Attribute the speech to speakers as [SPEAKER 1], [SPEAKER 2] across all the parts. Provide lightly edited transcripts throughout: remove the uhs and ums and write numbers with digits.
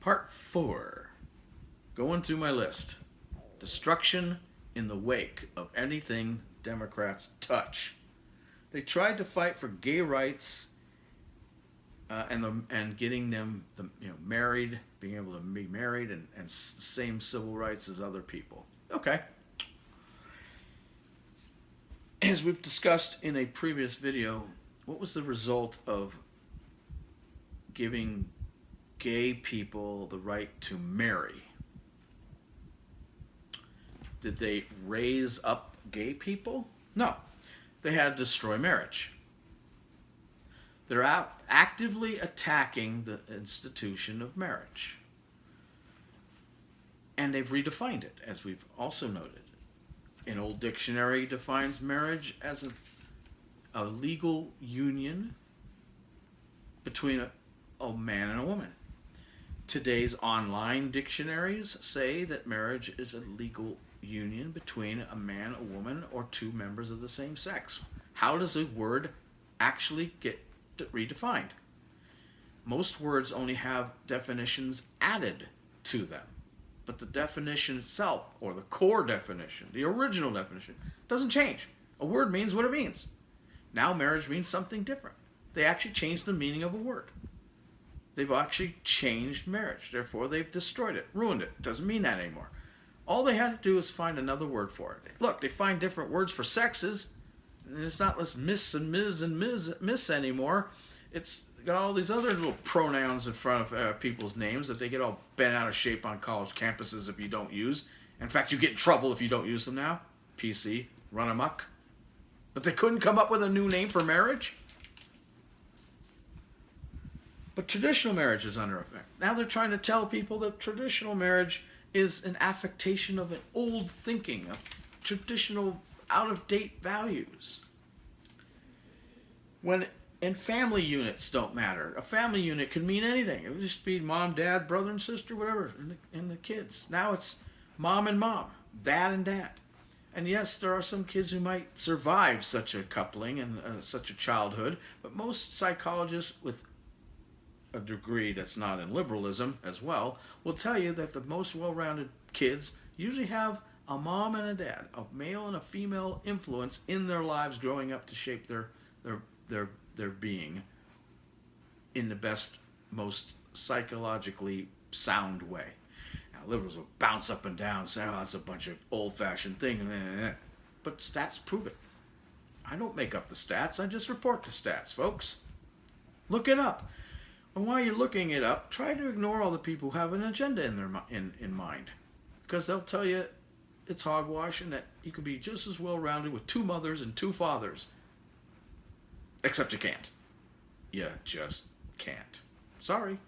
[SPEAKER 1] Part 4. Going through my list. Destruction in the wake of anything Democrats touch. They tried to fight for gay rights and getting them married, being able to be married, and same civil rights as other people. Okay. As we've discussed in a previous video, what was the result of giving gay people the right to marry? Did they raise up gay people? No. They had to destroy marriage. They're actively attacking the institution of marriage. And they've redefined it, as we've also noted. An old dictionary defines marriage as a legal union between a man and a woman. Today's online dictionaries say that marriage is a legal union between a man, a woman, or two members of the same sex. How does a word actually get redefined? Most words only have definitions added to them, but the definition itself, or the core definition, the original definition, doesn't change. A word means what it means. Now marriage means something different. They actually changed the meaning of a word. They've actually changed marriage. Therefore, they've destroyed it, ruined it. It doesn't mean that anymore. All they had to do is find another word for it. Look, they find different words for sexes, and it's not less miss and ms and miss anymore. It's got all these other little pronouns in front of people's names that they get all bent out of shape on college campuses if you don't use. In fact, you get in trouble if you don't use them now. PC, run amok. But they couldn't come up with a new name for marriage? But traditional marriage is under effect. Now they're trying to tell people that traditional marriage is an affectation of an old thinking, of traditional out-of-date values. And family units don't matter. A family unit can mean anything. It would just be mom, dad, brother and sister, whatever, and the kids. Now it's mom and mom, dad and dad. And yes, there are some kids who might survive such a coupling and such a childhood, but most psychologists with a degree that's not in liberalism as well will tell you that the most well-rounded kids usually have a mom and a dad, a male and a female influence in their lives growing up to shape their being in the best, most psychologically sound way. Now, liberals will bounce up and down and say, oh, that's a bunch of old-fashioned thing. But stats prove it. I don't make up the stats. I just report the stats, folks. Look it up. And while you're looking it up, try to ignore all the people who have an agenda in mind. Because they'll tell you it's hogwash and that you can be just as well-rounded with two mothers and two fathers. Except you can't. You just can't. Sorry.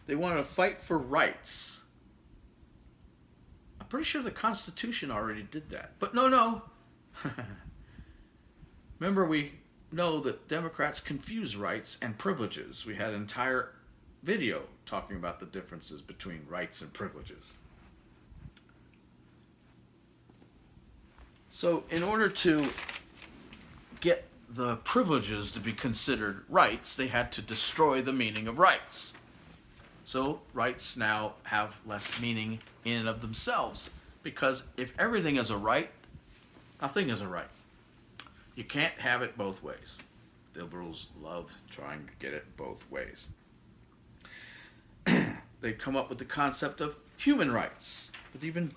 [SPEAKER 1] They want to fight for rights. I'm pretty sure the Constitution already did that. But no. Remember, we know that Democrats confuse rights and privileges. We had an entire video talking about the differences between rights and privileges. So in order to get the privileges to be considered rights, they had to destroy the meaning of rights. So rights now have less meaning in and of themselves, because if everything is a right, nothing is a right. You can't have it both ways. The liberals love trying to get it both ways. They've come up with the concept of human rights, but even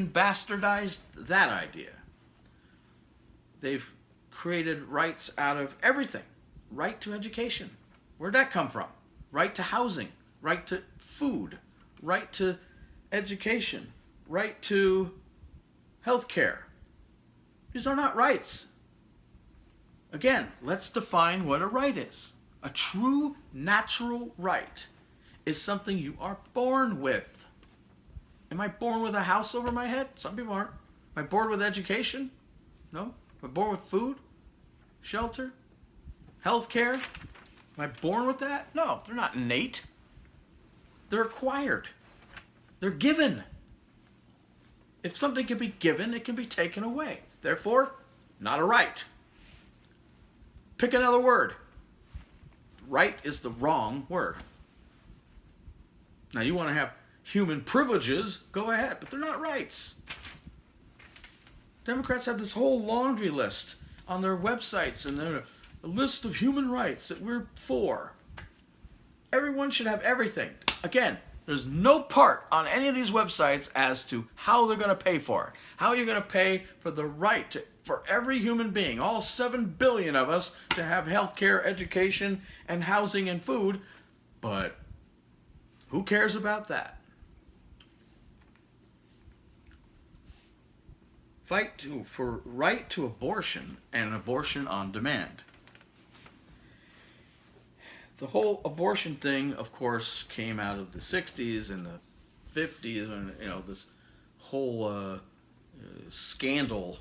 [SPEAKER 1] bastardized that idea. They've created rights out of everything. Right to education. Where'd that come from? Right to housing. Right to food. Right to education. Right to health care. These are not rights. Again, let's define what a right is. A true natural right is something you are born with. Am I born with a house over my head? Some people aren't. Am I born with education? No. Am I born with food? Shelter? Health care? Am I born with that? No, they're not innate. They're acquired. They're given. If something can be given, it can be taken away. Therefore, not a right. Pick another word. Right is the wrong word. Now, you want to have human privileges, go ahead, but they're not rights. Democrats have this whole laundry list on their websites, and they're a list of human rights that we're for. Everyone should have everything. Again, there's no part on any of these websites as to how they're going to pay for it. How you're going to pay for the right for every human being, all 7 billion of us, to have health care, education, and housing and food. But who cares about that? Fight for right to abortion and abortion on demand. The whole abortion thing, of course, came out of the 60s and the 50s when, this whole scandal,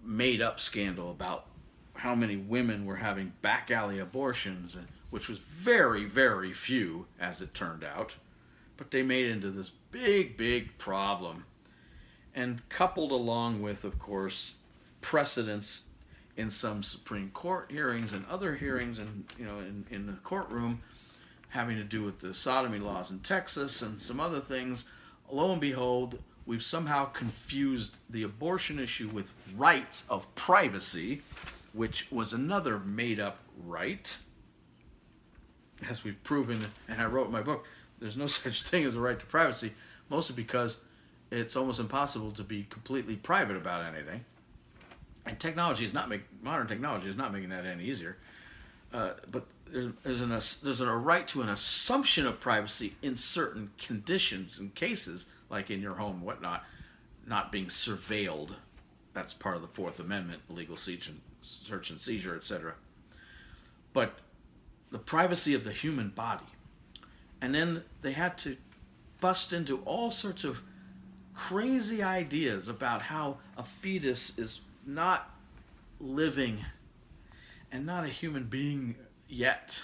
[SPEAKER 1] made-up scandal about how many women were having back alley abortions, which was very, very few, as it turned out. But they made it into this big, big problem. And coupled along with, of course, precedents in some Supreme Court hearings and other hearings in the courtroom having to do with the sodomy laws in Texas and some other things, lo and behold, we've somehow confused the abortion issue with rights of privacy, which was another made-up right. As we've proven, and I wrote in my book, there's no such thing as a right to privacy, mostly because it's almost impossible to be completely private about anything. And modern technology is not making that any easier. But there's a right to an assumption of privacy in certain conditions and cases, like in your home and whatnot, not being surveilled. That's part of the Fourth Amendment, legal search and seizure, etc. But the privacy of the human body. And then they had to bust into all sorts of crazy ideas about how a fetus is not living and not a human being yet,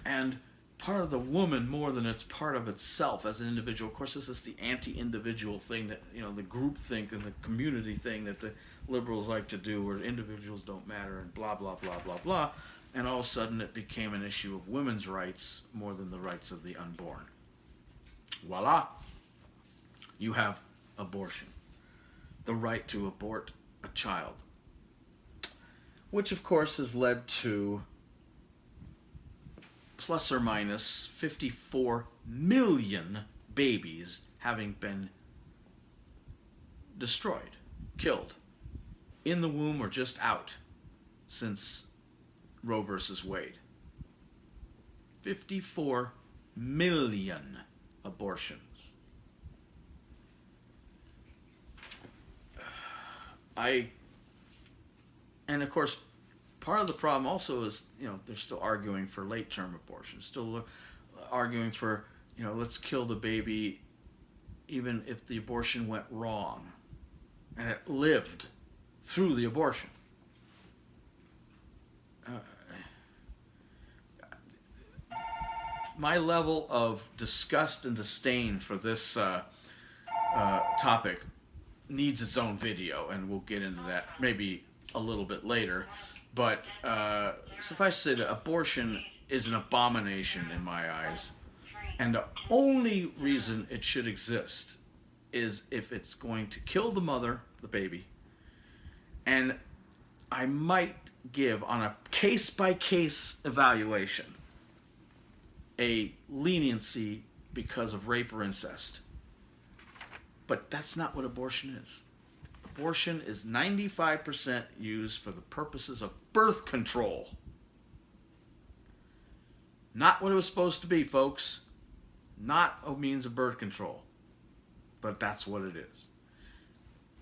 [SPEAKER 1] and part of the woman more than it's part of itself as an individual. Of course, this is the anti-individual thing that, the group think and the community thing that the liberals like to do, where individuals don't matter and blah, blah, blah, blah, blah. And all of a sudden it became an issue of women's rights more than the rights of the unborn. Voila. You have abortion. The right to abort a child. Which, of course, has led to plus or minus 54 million babies having been destroyed, killed, in the womb or just out since Roe versus Wade. 54 million abortions. And of course, part of the problem also is, they're still arguing for late-term abortion, still arguing for, let's kill the baby even if the abortion went wrong and it lived through the abortion. My level of disgust and disdain for this topic needs its own video, and we'll get into that maybe a little bit later. But suffice to say that abortion is an abomination in my eyes. And the only reason it should exist is if it's going to kill the mother, the baby. And I might give, on a case-by-case evaluation, a leniency because of rape or incest. But that's not what abortion is. Abortion is 95% used for the purposes of birth control. Not what it was supposed to be, folks. Not a means of birth control. But that's what it is.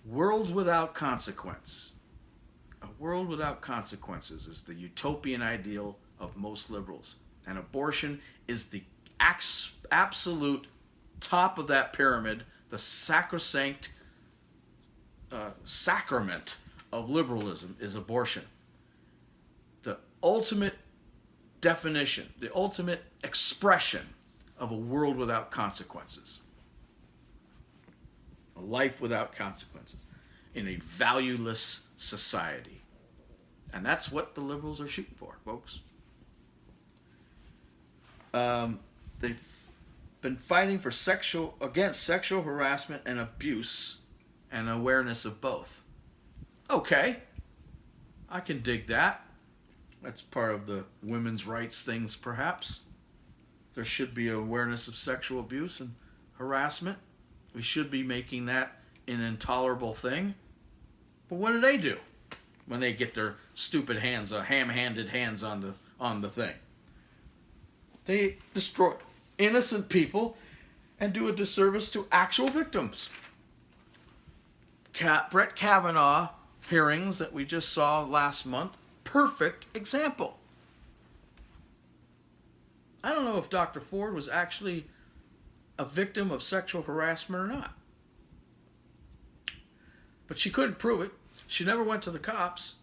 [SPEAKER 1] World without consequence. A world without consequences is the utopian ideal of most liberals. And abortion is the absolute top of that pyramid, the sacrosanct sacrament of liberalism is abortion. The ultimate definition, the ultimate expression of a world without consequences. A life without consequences in a valueless society. And that's what the liberals are shooting for, folks. They've been fighting for against sexual harassment and abuse and awareness of both. Okay, I can dig that. That's part of the women's rights things, perhaps. There should be awareness of sexual abuse and harassment. We should be making that an intolerable thing. But what do when they get their stupid hands, ham-handed hands on the thing? They destroy innocent people and do a disservice to actual victims. Brett Kavanaugh hearings that we just saw last month, perfect example. I don't know if Dr. Ford was actually a victim of sexual harassment or not. But she couldn't prove it. She never went to the cops.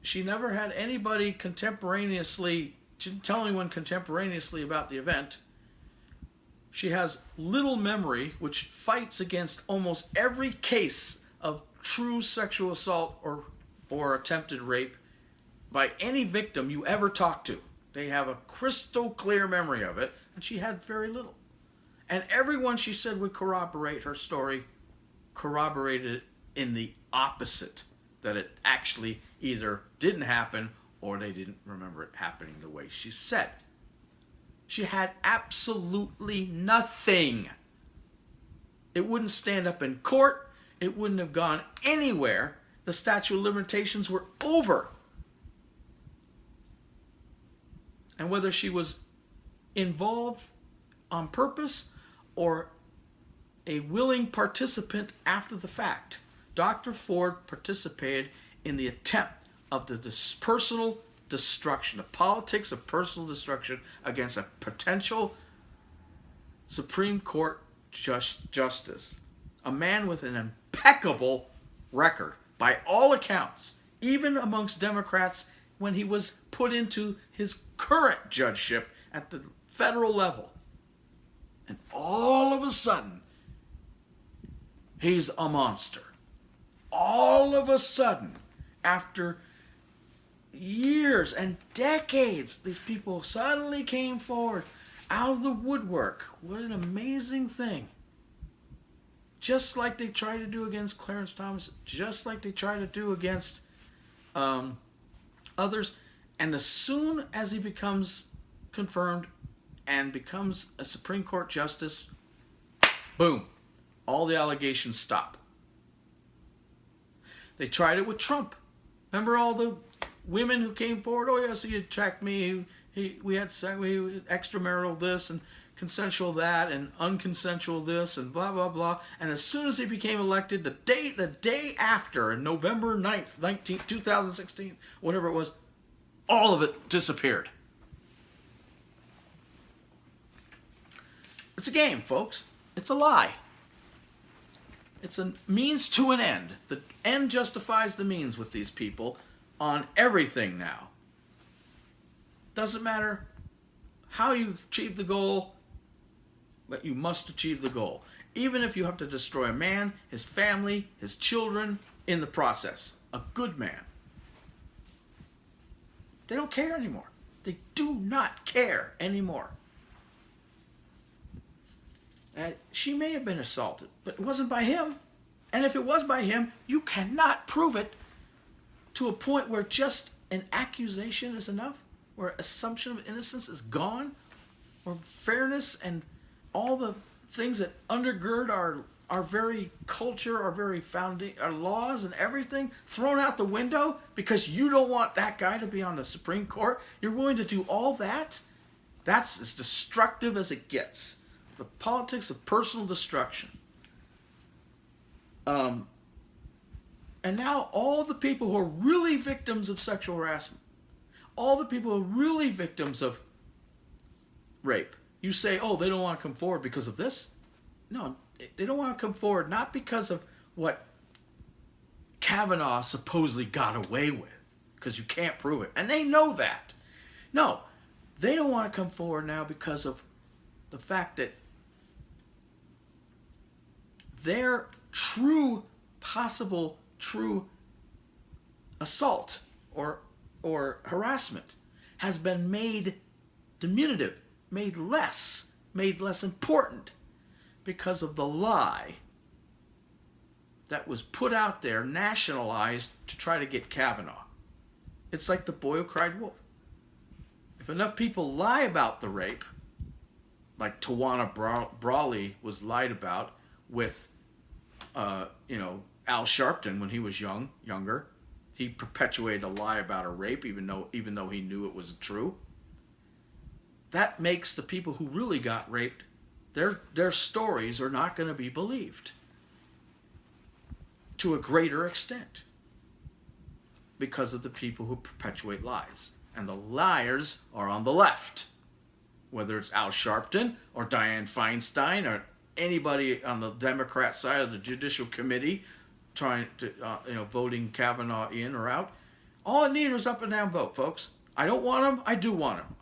[SPEAKER 1] She never had anybody contemporaneously, she didn't tell anyone contemporaneously about the event. She has little memory, which fights against almost every case of true sexual assault or attempted rape by any victim you ever talk to. They have a crystal clear memory of it, and she had very little. And everyone she said would corroborate her story corroborated it in the opposite, that it actually either didn't happen or they didn't remember it happening the way she said. She had absolutely nothing. It wouldn't stand up in court. It wouldn't have gone anywhere. The statute of limitations were over. And whether she was involved on purpose or a willing participant after the fact, Dr. Ford participated in the attempt of the personal destruction, the politics of personal destruction against a potential Supreme Court justice, a man with an impeccable record by all accounts, even amongst Democrats when he was put into his current judgeship at the federal level. And all of a sudden, he's a monster. All of a sudden, after years and decades, these people suddenly came forward out of the woodwork. What an amazing thing. Just like they tried to do against Clarence Thomas, just like they tried to do against others. And as soon as he becomes confirmed and becomes a Supreme Court justice, boom, all the allegations stop. They tried it with Trump. Remember all the women who came forward? Oh yes, he attacked me. We had extramarital this and consensual that and unconsensual this and blah blah blah. And as soon as he became elected, the day after, on November 9th, 2016, whatever it was, all of it disappeared. It's a game, folks. It's a lie. It's a means to an end. The end justifies the means with these people on everything now. Doesn't matter how you achieve the goal, but you must achieve the goal. Even if you have to destroy a man, his family, his children in the process. A good man. They don't care anymore. They do not care anymore. She may have been assaulted, but it wasn't by him. And if it was by him, you cannot prove it to a point where just an accusation is enough, where assumption of innocence is gone, or fairness and all the things that undergird our very culture, our very our laws and everything thrown out the window because you don't want that guy to be on the Supreme Court. You're willing to do all that? That's as destructive as it gets. The politics of personal destruction. And now all the people who are really victims of sexual harassment, all the people who are really victims of rape, you say, oh, they don't want to come forward because of this? No, they don't want to come forward not because of what Kavanaugh supposedly got away with, because you can't prove it. And they know that. No, they don't want to come forward now because of the fact that their possible true assault or harassment has been made diminutive, made less important because of the lie that was put out there, nationalized to try to get Kavanaugh. It's like the boy who cried wolf. If enough people lie about the rape, like Tawana Brawley was lied about with, Al Sharpton when he was younger, he perpetuated a lie about a rape, even though he knew it was true. That makes the people who really got raped, their stories are not going to be believed to a greater extent because of the people who perpetuate lies. And the liars are on the left, whether it's Al Sharpton or Dianne Feinstein or anybody on the Democrat side of the Judicial Committee trying to, voting Kavanaugh in or out. All it needed was up and down vote, folks. I don't want him. I do want him.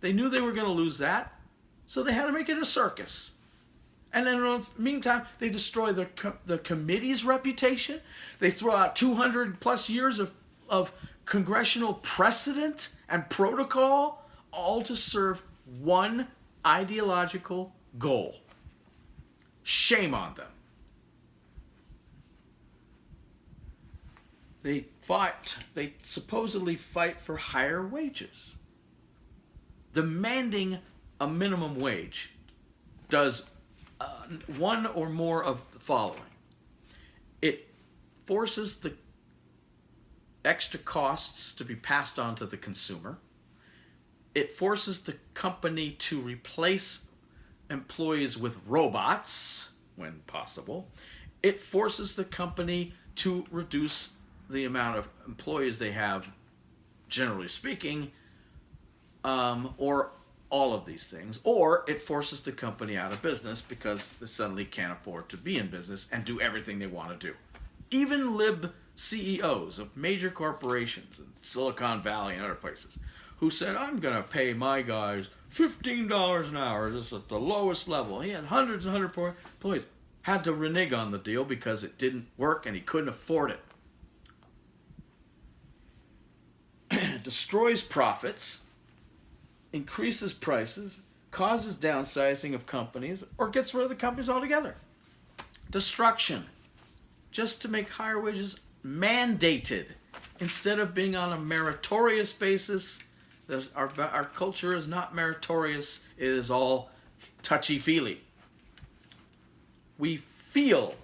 [SPEAKER 1] They knew they were going to lose that, so they had to make it a circus. And then in the meantime, they destroy the committee's reputation. They throw out 200 plus years of congressional precedent and protocol, all to serve one ideological goal. Shame on them. They supposedly fight for higher wages. Demanding a minimum wage does one or more of the following. It forces the extra costs to be passed on to the consumer. It forces the company to replace employees with robots when possible. It forces the company to reduce the amount of employees they have, generally speaking, or all of these things. Or it forces the company out of business because they suddenly can't afford to be in business and do everything they want to do. Even lib CEOs of major corporations in Silicon Valley and other places who said, I'm going to pay my guys $15 an hour, this is at the lowest level. He had hundreds and hundreds of employees. Had to renege on the deal because it didn't work and he couldn't afford it. Destroys profits, increases prices, causes downsizing of companies, or gets rid of the companies altogether. Destruction. Just to make higher wages mandated instead of being on a meritorious basis. Our culture is not meritorious. It is all touchy-feely. We feel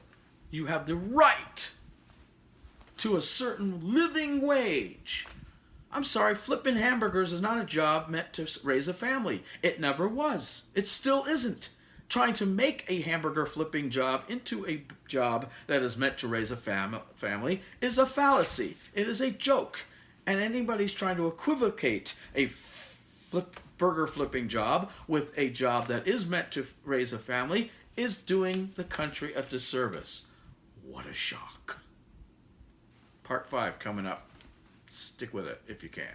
[SPEAKER 1] you have the right to a certain living wage. I'm sorry, flipping hamburgers is not a job meant to raise a family. It never was. It still isn't. Trying to make a hamburger flipping job into a job that is meant to raise a family is a fallacy. It is a joke. And anybody's trying to equivocate a burger flipping job with a job that is meant to raise a family is doing the country a disservice. What a shock. Part 5 coming up. Stick with it if you can.